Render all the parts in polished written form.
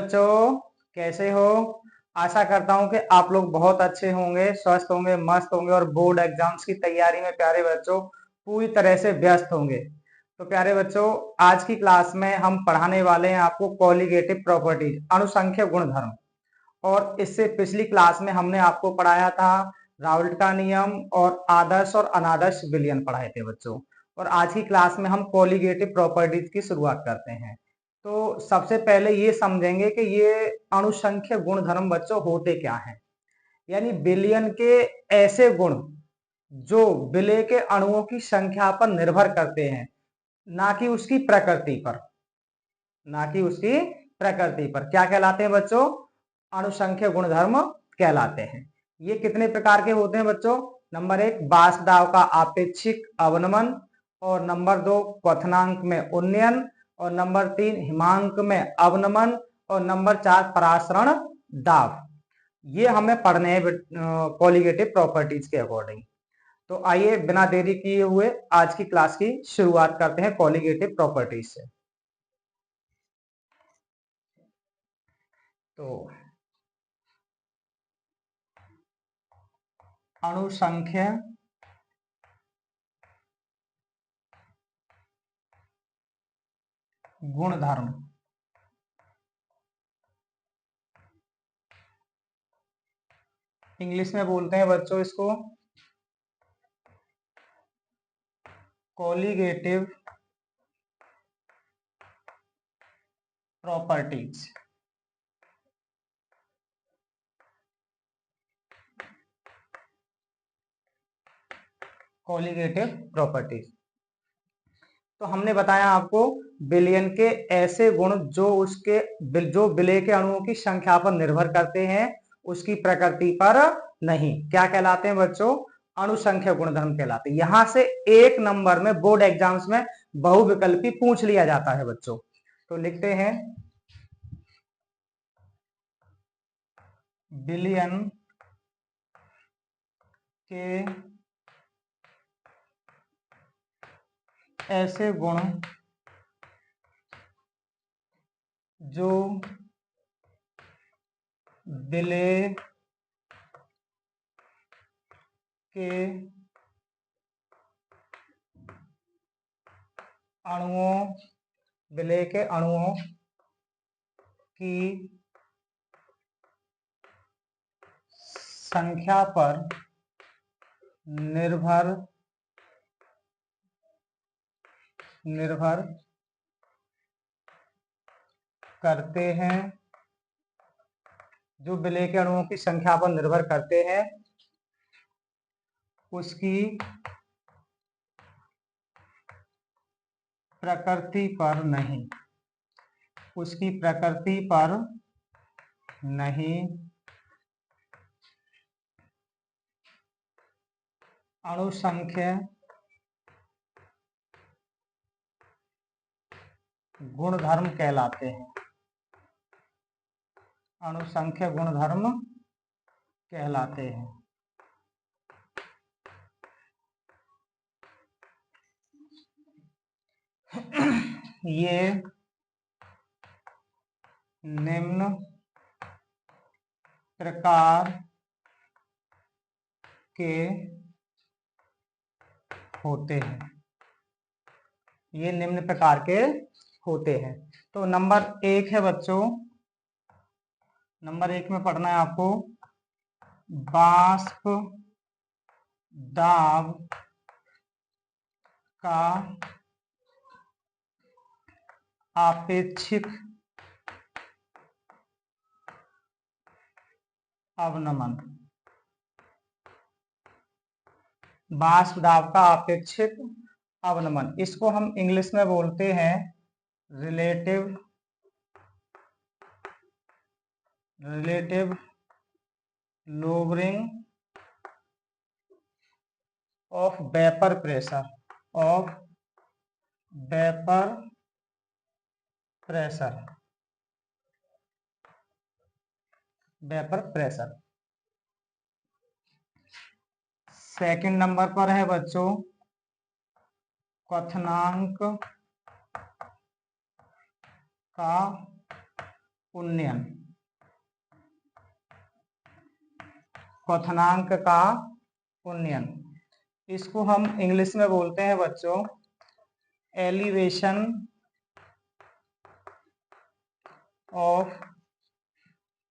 बच्चों, कैसे हो? आशा करता हूं कि आप लोग बहुत अच्छे होंगे, स्वस्थ होंगे, मस्त होंगे और बोर्ड एग्जाम्स की तैयारी में प्यारे बच्चों पूरी तरह से व्यस्त होंगे। तो प्यारे बच्चों, आज की क्लास में हम पढ़ाने वाले हैं आपको कॉलिगेटिव प्रॉपर्टीज, अनुसंख्य गुणधर्म। और इससे पिछली क्लास में हमने आपको पढ़ाया था राउल्ट का नियम और आदर्श और अनादर्श विलयन पढ़ाए थे बच्चों। और आज की क्लास में हम कॉलिगेटिव प्रॉपर्टीज की शुरुआत करते हैं। तो सबसे पहले ये समझेंगे कि ये अणुसंख्य गुणधर्म बच्चों होते क्या हैं। यानी विलयन के ऐसे गुण जो विलय के अणुओं की संख्या पर निर्भर करते हैं, ना कि उसकी प्रकृति पर। ना कि उसकी प्रकृति पर क्या कहलाते हैं बच्चों? अणुसंख्य गुणधर्म कहलाते हैं। ये कितने प्रकार के होते हैं बच्चों? नंबर 1 बाष्पदाब का आपेक्षिक अवनमन, और नंबर 2 क्वथनांक में उन्नयन, और नंबर 3 हिमांक में अवनमन, और नंबर 4 परासरण दाब। ये हमें पढ़ने हैं कॉलिगेटिव प्रॉपर्टीज के अकॉर्डिंग। तो आइए बिना देरी किए हुए आज की क्लास की शुरुआत करते हैं कॉलिगेटिव प्रॉपर्टीज से। तो अणुसंख्य गुणधर्म। इंग्लिश में बोलते हैं बच्चों इसको कॉलिगेटिव प्रॉपर्टीज। Colligative properties. तो हमने बताया आपको विलयन के ऐसे गुण जो विलय के अणुओं की संख्या पर निर्भर करते हैं, उसकी प्रकृति पर नहीं। क्या कहलाते हैं बच्चों? अणुसंख्य गुणधर्म कहलाते हैं। यहां से एक नंबर में बोर्ड एग्जाम्स में बहुविकल्पी पूछ लिया जाता है बच्चों। तो लिखते हैं विलयन के ऐसे गुण जो विलय के अणुओं की संख्या पर निर्भर करते हैं, जो विलय के अणुओं की संख्या पर निर्भर करते हैं, उसकी प्रकृति पर नहीं। उसकी प्रकृति पर नहीं। अणुसंख्य गुणधर्म कहलाते हैं। अणुसंख्य गुणधर्म कहलाते हैं। ये निम्न प्रकार के होते हैं। ये निम्न प्रकार के होते हैं। तो नंबर 1 है बच्चों, नंबर 1 में पढ़ना है आपको बाष्प दाब का आपेक्षिक अवनमन। बाष्प दाब का आपेक्षिक अवनमन, इसको हम इंग्लिश में बोलते हैं relative lowering of vapour pressure. Vapour pressure. Second number पर है बच्चों क्वथनांक का उन्नयन, क्वथनांक का उन्नयन, इसको हम इंग्लिश में बोलते हैं बच्चों elevation of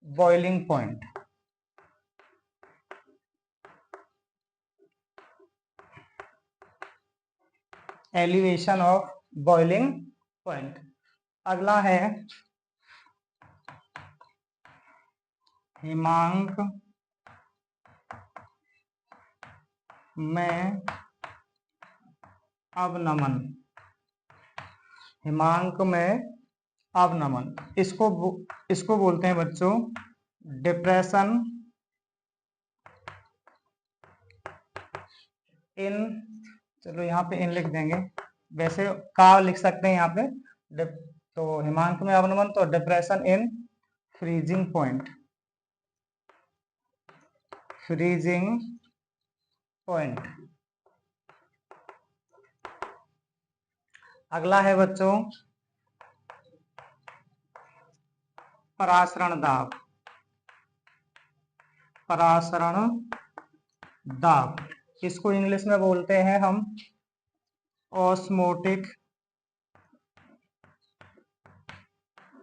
boiling point. Elevation of boiling point. अगला है हिमांक में अवनमन, हिमांक में अवनमन, इसको बोलते हैं बच्चों डिप्रेशन इन, चलो यहाँ पे इन लिख देंगे, वैसे का लिख सकते हैं यहाँ पे तो हिमांक में अवनमन तो depression in freezing point, freezing point. अगला है बच्चों परासरण दाब, परासरण दाब, इसको इंग्लिश में बोलते हैं हम ऑस्मोटिक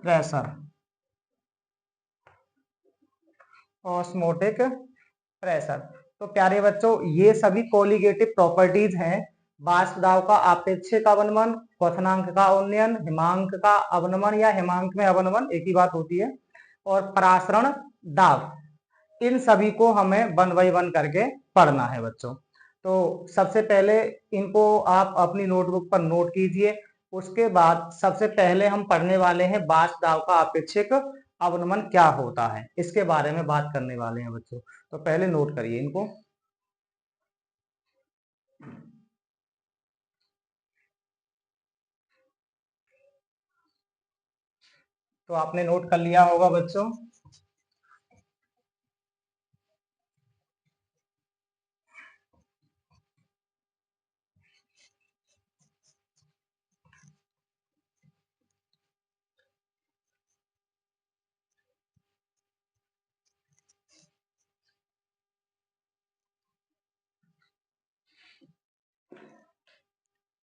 प्रेशर, ऑस्मोटिक प्रेशर। तो प्यारे बच्चों ये सभी कोलिगेटिव प्रॉपर्टीज हैं, वाष्प दाब का आपेक्षिक अवनमन, क्वथनांक का उन्नयन, हिमांक का अवनमन या हिमांक में अवनमन एक ही बात होती है, और परासरण दाब, इन सभी को हमें 1 बाय 1 करके पढ़ना है बच्चों। तो सबसे पहले इनको आप अपनी नोटबुक पर नोट कीजिए, उसके बाद सबसे पहले हम पढ़ने वाले हैं वाष्प दाब का आपेक्षिक अवनमन क्या होता है, इसके बारे में बात करने वाले हैं बच्चों। तो पहले नोट करिए इनको। तो आपने नोट कर लिया होगा बच्चों।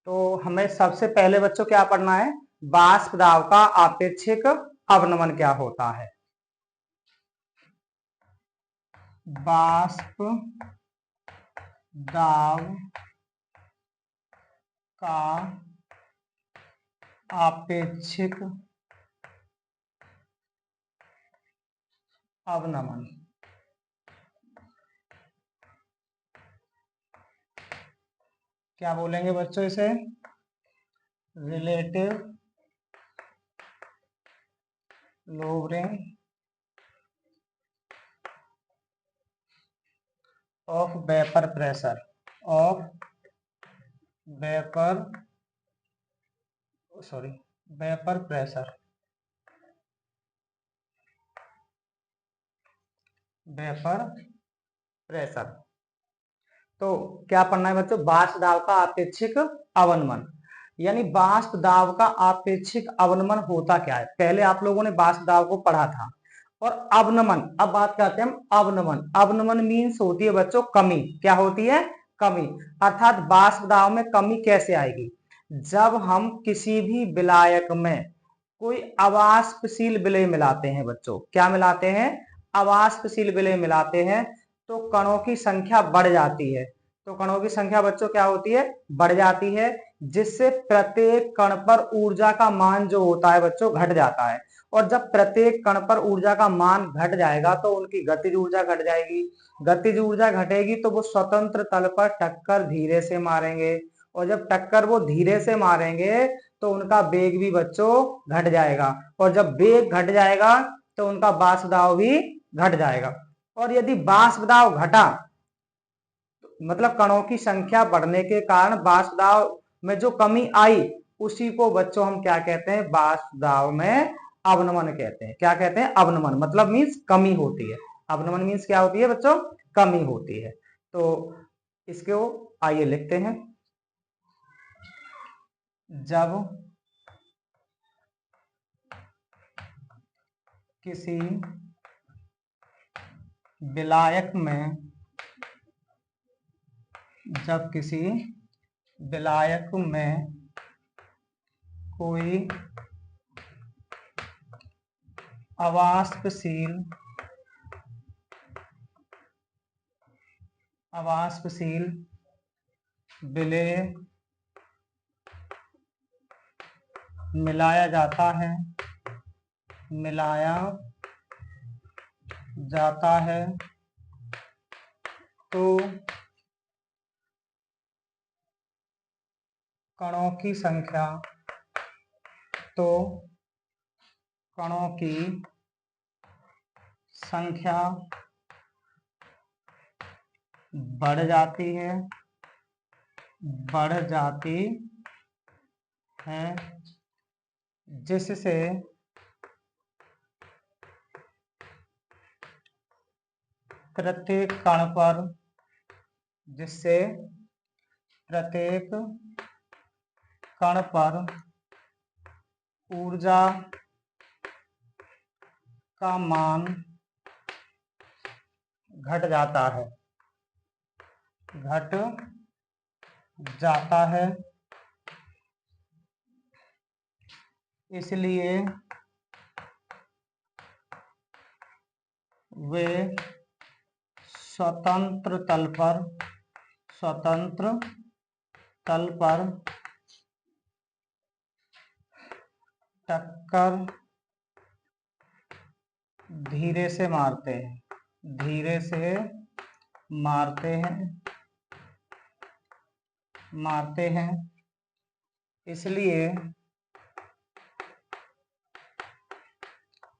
तो हमें सबसे पहले बच्चों क्या पढ़ना है, वाष्प दाब का आपेक्षिक अवनमन क्या होता है। वाष्प दाब का आपेक्षिक अवनमन, क्या बोलेंगे बच्चों इसे, relative lowering of vapour pressure, of vapour vapour pressure, vapour pressure. तो क्या पढ़ना है बच्चों, वाष्प दाब का आपेक्षिक अवनमन, यानी वाष्प दाब का आपेक्षिक अवनमन होता क्या है। पहले आप लोगों ने वाष्प दाब को पढ़ा था, और अवनमन, अब बात करते हैं हम अवनमन। अवनमन मीन्स होती है बच्चों कमी, क्या होती है, कमी, अर्थात वाष्प दाब में कमी कैसे आएगी, जब हम किसी भी विलायक में कोई अवाष्पशील विलय मिलाते हैं बच्चों, क्या मिलाते हैं, अवाष्पशील विलय मिलाते हैं, तो कणों की संख्या बढ़ जाती है। तो कणों की संख्या बच्चों क्या होती है, बढ़ जाती है, जिससे प्रत्येक कण पर ऊर्जा का मान जो होता है बच्चों घट जाता है। और जब प्रत्येक कण पर ऊर्जा का मान घट जाएगा तो उनकी गतिज ऊर्जा घट जाएगी, गतिज ऊर्जा घटेगी तो वो स्वतंत्र तल पर टक्कर धीरे से मारेंगे, और जब टक्कर वो धीरे से मारेंगे तो उनका वेग भी बच्चों घट जाएगा, और जब वेग घट जाएगा तो उनका वाष्प दाब भी घट जाएगा। और यदि वाष्प दाब घटा, मतलब कणों की संख्या बढ़ने के कारण वाष्प दाब में जो कमी आई, उसी को बच्चों हम क्या कहते हैं, वाष्प दाब में अवनमन कहते हैं। क्या कहते हैं, अवनमन, मतलब मीन्स कमी होती है। अवनमन मीन्स क्या होती है बच्चों, कमी होती है। तो इसको आइए लिखते हैं, जब किसी विलायक में, जब किसी विलायक में कोई अवाष्पशील विलेय मिलाया जाता है तो कणों की संख्या बढ़ जाती है, जिससे प्रत्येक कण पर ऊर्जा का मान घट जाता है। इसलिए वे स्वतंत्र तल पर टक्कर धीरे से मारते हैं। इसलिए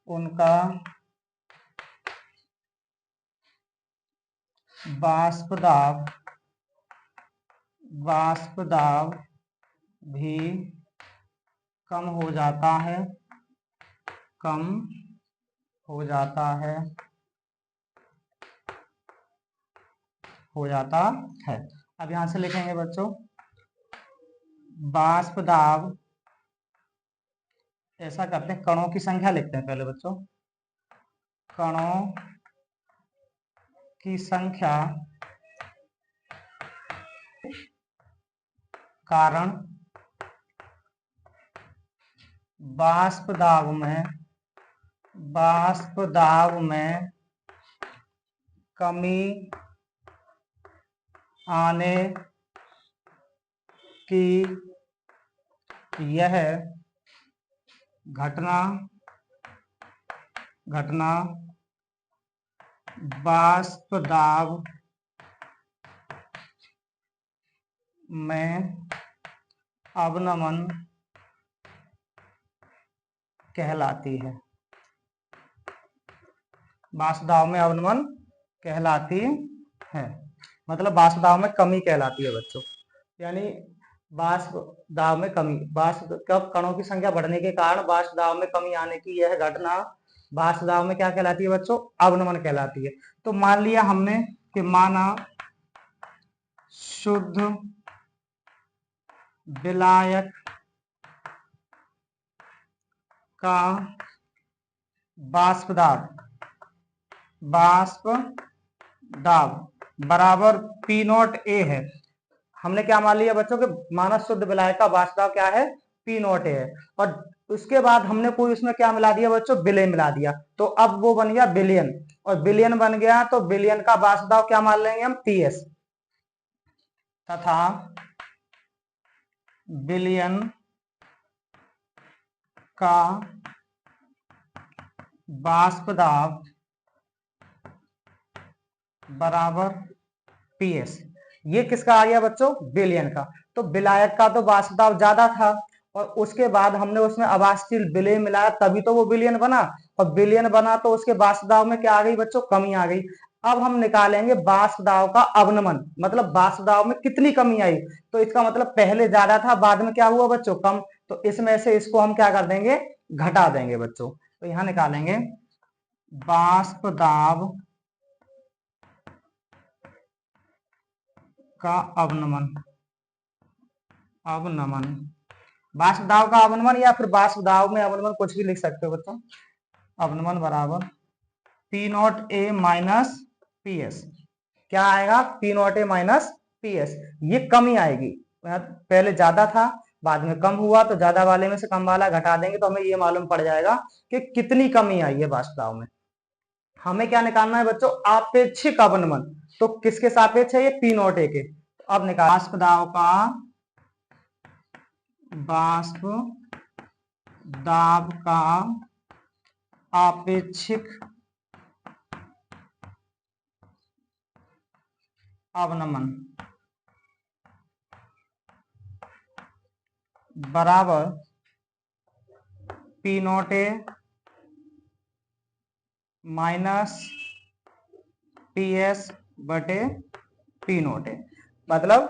उनका वाष्प दाब भी कम हो जाता है। अब यहां से लिखेंगे बच्चों, वाष्प दाब, ऐसा करते हैं, कणों की संख्या लिखते हैं पहले बच्चों। कणों की संख्या कारण वाष्प दाब में कमी आने की यह घटना वाष्प दाब में अवनमन कहलाती है। वाष्प दाब में अवनमन कहलाती है, मतलब वाष्प दाब में कमी कहलाती है बच्चों। यानी वाष्प दाब में कमी, कब कणों की संख्या बढ़ने के कारण वाष्प दाब में कमी आने की यह घटना वाष्प दाब में क्या कहलाती है बच्चों? अवनमन कहलाती है। तो मान लिया हमने कि माना शुद्ध विलायक का वाष्प दाब बराबर P नॉट ए है। हमने क्या मान लिया बच्चों के मानव शुद्ध विलायक का वाष्प दाब क्या है? P नॉट ए है। और उसके बाद हमने कोई उसमें क्या मिला दिया बच्चों? विलेय मिला दिया। तो अब वो बन गया विलयन, और विलयन बन गया तो विलयन का वाष्प दाब क्या मान लेंगे हम? PS, तथा विलयन का वाष्प दाब बराबर PS। ये किसका आ गया बच्चों? विलयन का। तो विलायक का तो वाष्प दाब ज्यादा था, और उसके बाद हमने उसमें अवाष्पशील विलेय मिलाया, तभी तो वो विलयन बना, और विलयन बना तो उसके वाष्प दाब में क्या आ गई बच्चों? कमी आ गई। अब हम निकालेंगे वाष्प दाब का अवनमन, मतलब वाष्प दाब में कितनी कमी आई। तो इसका मतलब पहले ज्यादा था, बाद में क्या हुआ बच्चों? कम। तो इसमें से इसको हम क्या कर देंगे? घटा देंगे बच्चों। तो यहां निकालेंगे वाष्प दाब का अवनमन, वाष्प दाब का अवनमन, या फिर वाष्प दाब में अवनमन, कुछ भी लिख सकते हो बच्चों। अवनमन बराबर P naught A minus P S. क्या आएगा? P naught A minus P S. ये कमी आएगी, पहले ज्यादा था बाद में कम हुआ, तो ज्यादा वाले में से कम वाला घटा देंगे तो हमें ये मालूम पड़ जाएगा कि कितनी कमी आई है वास्तव में। हमें क्या निकालना है बच्चों? आपेक्षिक अवनमन। तो किसके सापेक्ष है? ये पी नॉट ए के। तो अब निकाल वाष्प दाब का, वाष्प दाब का आपेक्षिक अवनमन बराबर P naught A minus P S बटे पी नॉट ए। मतलब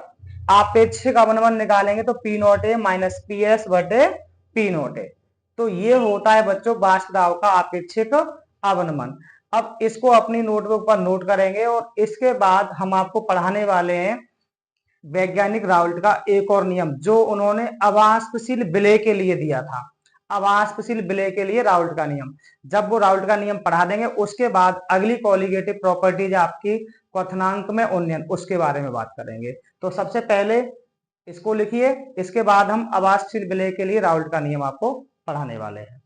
आपेक्षिक अवनमन निकालेंगे तो P naught A minus P S बटे पी नॉट ए। तो ये होता है बच्चों वाष्प दाब का आपेक्षिक अवनमन। अब इसको अपनी नोटबुक पर नोट करेंगे और इसके बाद हम आपको पढ़ाने वाले हैं वैज्ञानिक राउल्ट का एक और नियम, जो उन्होंने अवाष्पशील विलय के लिए दिया था। अवाष्पशील विलय के लिए राउल्ट का नियम, जब वो राउल्ट का नियम पढ़ा देंगे उसके बाद अगली कॉलिगेटिव प्रॉपर्टीज आपकी क्वथनांक में उन्नयन, उसके बारे में बात करेंगे। तो सबसे पहले इसको लिखिए, इसके बाद हम अवाष्पशील विलय के लिए राउल्ट का नियम आपको पढ़ाने वाले हैं।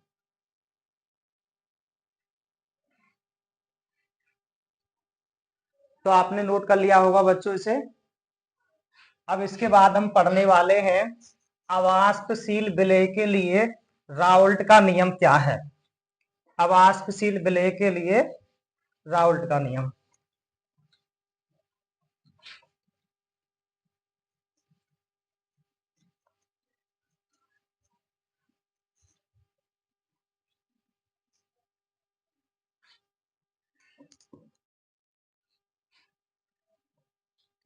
तो आपने नोट कर लिया होगा बच्चों इसे। अब इसके बाद हम पढ़ने वाले हैं अवाष्पशील विलय के लिए राउल्ट का नियम क्या है। अवाष्पशील विलय के लिए राउल्ट का नियम।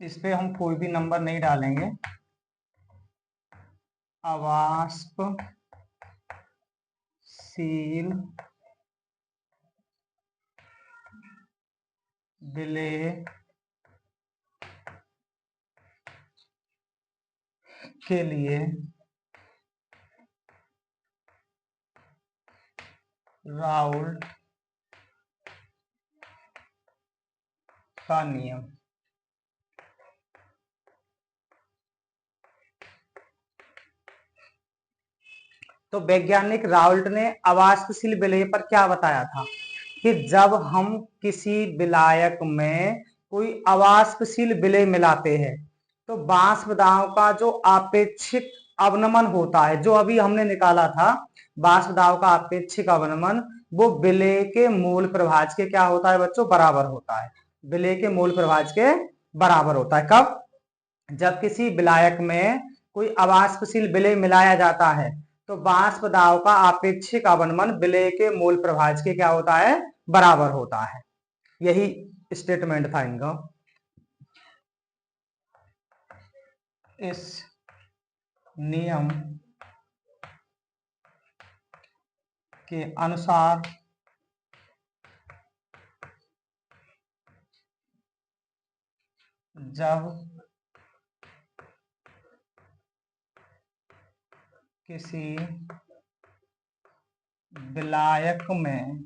इस पे हम कोई भी नंबर नहीं डालेंगे। अवाष्पशील विलय के लिए राउल्ट का नियम। तो वैज्ञानिक राउल्ट ने अवाष्पशील विलय पर क्या बताया था कि जब हम किसी विलायक में कोई अवाष्पशील विलय मिलाते हैं तो वाष्प दाब का जो आपेक्षिक अवनमन होता है, जो अभी हमने निकाला था वाष्प दाब का आपेक्षिक अवनमन, वो विलय के मूल प्रभाज के क्या होता है बच्चों? बराबर होता है। विलय के मूल प्रभाज के बराबर होता है। कब? जब किसी विलायक में कोई अवाष्पशील विलय मिलाया जाता है तो वाष्प दाब का आपेक्षिक अवनमन विलय के मूल प्रभाज के क्या होता है? बराबर होता है। यही स्टेटमेंट था इनका। इस नियम के अनुसार जब किसी विलायक में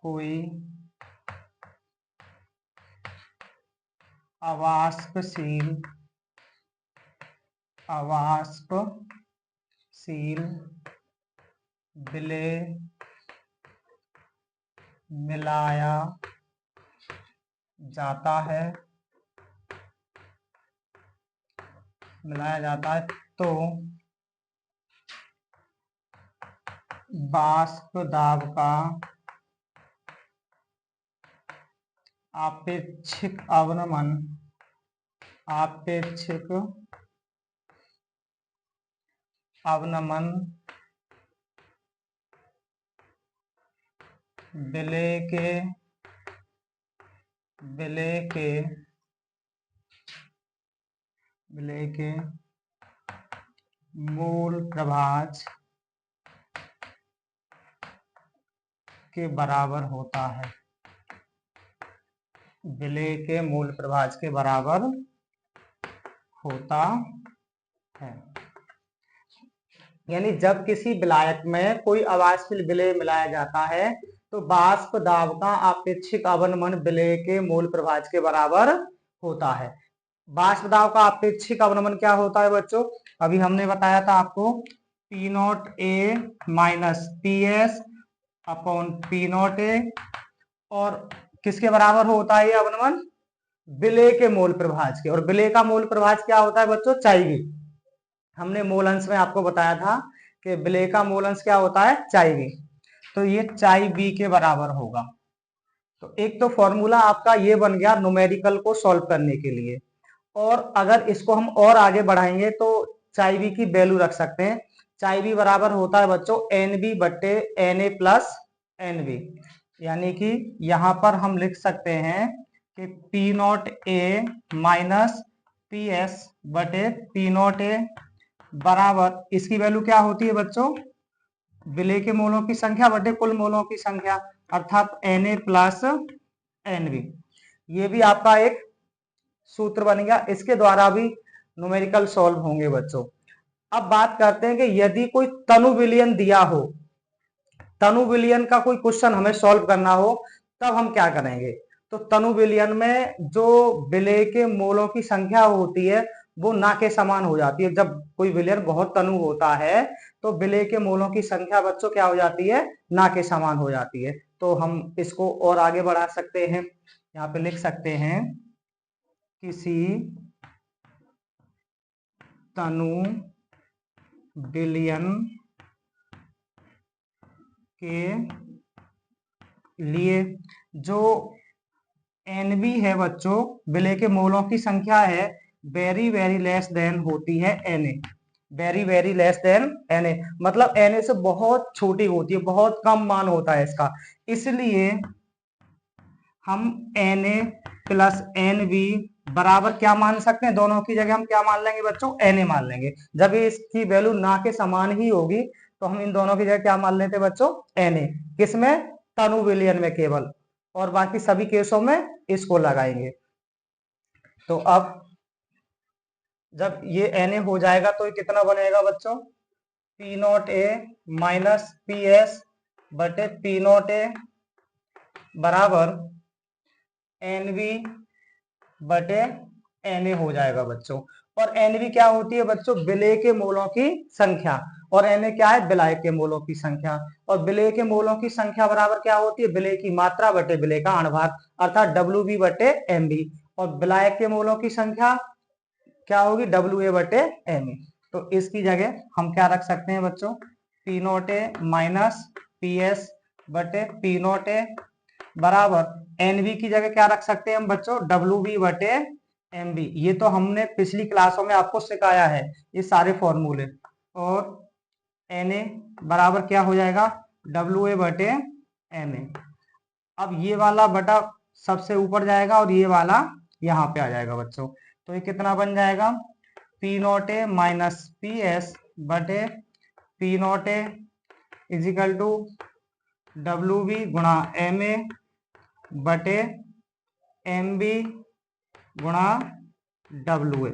कोई अवाष्पशील विलय मिलाया जाता है तो वाष्प दाब का आपेक्षिक अवनमन विलय के मूल प्रभाज के बराबर होता है। विलय के मूल प्रभाज के बराबर होता है। यानी जब किसी विलायक में कोई अवाष्पशील विलेय मिलाया जाता है तो वाष्प दाब का अपेक्षिक अवनमन विलेय के मोल प्रभाज के बराबर होता है। वाष्प दाब का अपेक्षिक अवनमन क्या होता है बच्चों? अभी हमने बताया था आपको, P naught A minus P S upon P naught ए, और किसके बराबर होता है ये अवनमन? विलेय के मोल प्रभाज के। और विलेय का मोल प्रभाज क्या होता है बच्चों? चाई। हमने मोल अंश में आपको बताया था कि विलेय का मोल अंश क्या होता है? चाई। तो ये चाई बी के बराबर होगा। तो एक तो फॉर्मूला आपका ये बन गया न्यूमेरिकल को सॉल्व करने के लिए। और अगर इसको हम और आगे बढ़ाएंगे तो चाई बी की वैल्यू रख सकते हैं। चाई बी बराबर होता है बच्चों एन बी बट्टे N A plus N B. यानी कि यहां पर हम लिख सकते हैं कि P naught A minus P S बटे पी नॉट ए बराबर, इसकी वैल्यू क्या होती है बच्चों? विलेय के मोलों की संख्या बटे कुल मोलों की संख्या, अर्थात N A plus N B. ये भी आपका एक सूत्र बन गया। इसके द्वारा भी न्यूमेरिकल सॉल्व होंगे बच्चों। अब बात करते हैं कि यदि कोई तनु विलयन दिया हो, तनु विलयन का कोई क्वेश्चन हमें सॉल्व करना हो, तब हम क्या करेंगे? तो तनु विलयन में जो विलेय के मोलों की संख्या होती है वो ना के समान हो जाती है। जब कोई विलयन बहुत तनु होता है तो विलेय के मोलों की संख्या बच्चों क्या हो जाती है? ना के समान हो जाती है। तो हम इसको और आगे बढ़ा सकते हैं। यहाँ पे लिख सकते हैं किसी तनु विलयन के लिए जो एनबी है बच्चों, विलेय के मोलों की संख्या है, वेरी वेरी लेस देन होती है N A. Very very less than N A मतलब एनए से बहुत छोटी होती है, बहुत कम मान होता है इसका। इसलिए हम एनए प्लस एन बी बराबर क्या मान सकते हैं? दोनों की जगह हम क्या मान लेंगे बच्चों? एनए मान लेंगे। जब इसकी वैल्यू ना के समान ही होगी तो हम इन दोनों की जगह क्या मान लेते बच्चों? एनए। किसमें? तनु विलयन में केवल, और बाकी सभी केसों में इसको लगाएंगे। तो अब जब ये एनए हो जाएगा तो ये कितना बनेगा बच्चों? P naught A minus P S बटे पी नॉट ए बराबर एन बी बटे एन ए हो जाएगा बच्चों। और एन बी क्या होती है बच्चों? विलेय के मोलों की संख्या, और एन ए क्या है? विलायक के मोलों की संख्या। और विलेय के मोलों की संख्या बराबर क्या होती है? विलेय की मात्रा बटे विलेय का अणुभार, अर्थात डब्ल्यू बी बटे एम बी। और विलायक के मोलों की संख्या क्या होगी? डब्ल्यू ए बटे एम ए। तो इसकी जगह हम क्या रख सकते हैं बच्चों? P naught A minus P S बटे पी नॉट ए बराबर एनबी की जगह क्या रख सकते हैं हम बच्चों? डब्ल्यू बी बटे एम बी। ये तो हमने पिछली क्लासों में आपको सिखाया है ये सारे फॉर्मूले। और एन ए बराबर क्या हो जाएगा? डब्ल्यू ए बटे एम ए। अब ये वाला बटा सबसे ऊपर जाएगा और ये वाला यहाँ पे आ जाएगा बच्चों। तो ये कितना बन जाएगा? P naught A minus P S बटे P naught A equal to W B गुणा एम ए बटे एम बी गुणा डब्ल्यू ए।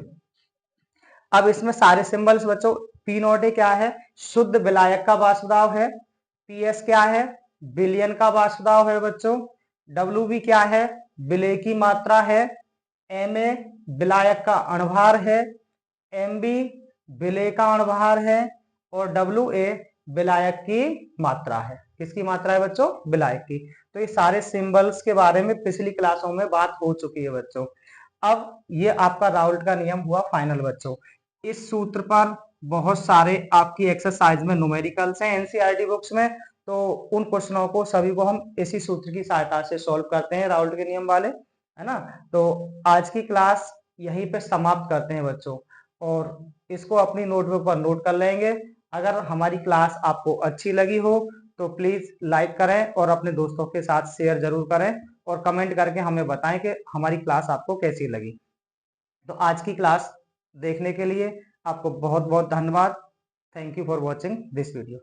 अब इसमें सारे सिंबल्स बच्चों, पी नॉट ए क्या है? शुद्ध विलायक का वाष्प दाब है। पी एस क्या है? विलयन का वाष्प दाब है बच्चों। डब्ल्यू बी क्या है? विलेय की मात्रा है। एम ए विलायक का अणुभार है। एम बी विलेय का अणुभार है। और डब्ल्यू ए विलायक की मात्रा है। किसकी मात्रा है बच्चों? विलायक की। तो ये सारे सिंबल्स के बारे में पिछली क्लासों में बात हो चुकी है बच्चों। अब ये आपका राउल्ट का नियम हुआ फाइनल बच्चों। इस सूत्र पर बहुत सारे आपकी एक्सरसाइज में न्यूमेरिकल्स हैं एनसीईआरटी बुक्स में, तो उन क्वेश्चनों को सभी को हम इसी सूत्र की सहायता से सॉल्व करते हैं, राउल्ट के नियम वाले, है ना। तो आज की क्लास यहीं पे समाप्त करते हैं बच्चों, और इसको अपनी नोटबुक पर नोट कर लेंगे। अगर हमारी क्लास आपको अच्छी लगी हो तो प्लीज लाइक करें और अपने दोस्तों के साथ शेयर जरूर करें, और कमेंट करके हमें बताएं कि हमारी क्लास आपको कैसी लगी। तो आज की क्लास देखने के लिए आपको बहुत बहुत धन्यवाद। Thank you for watching this video.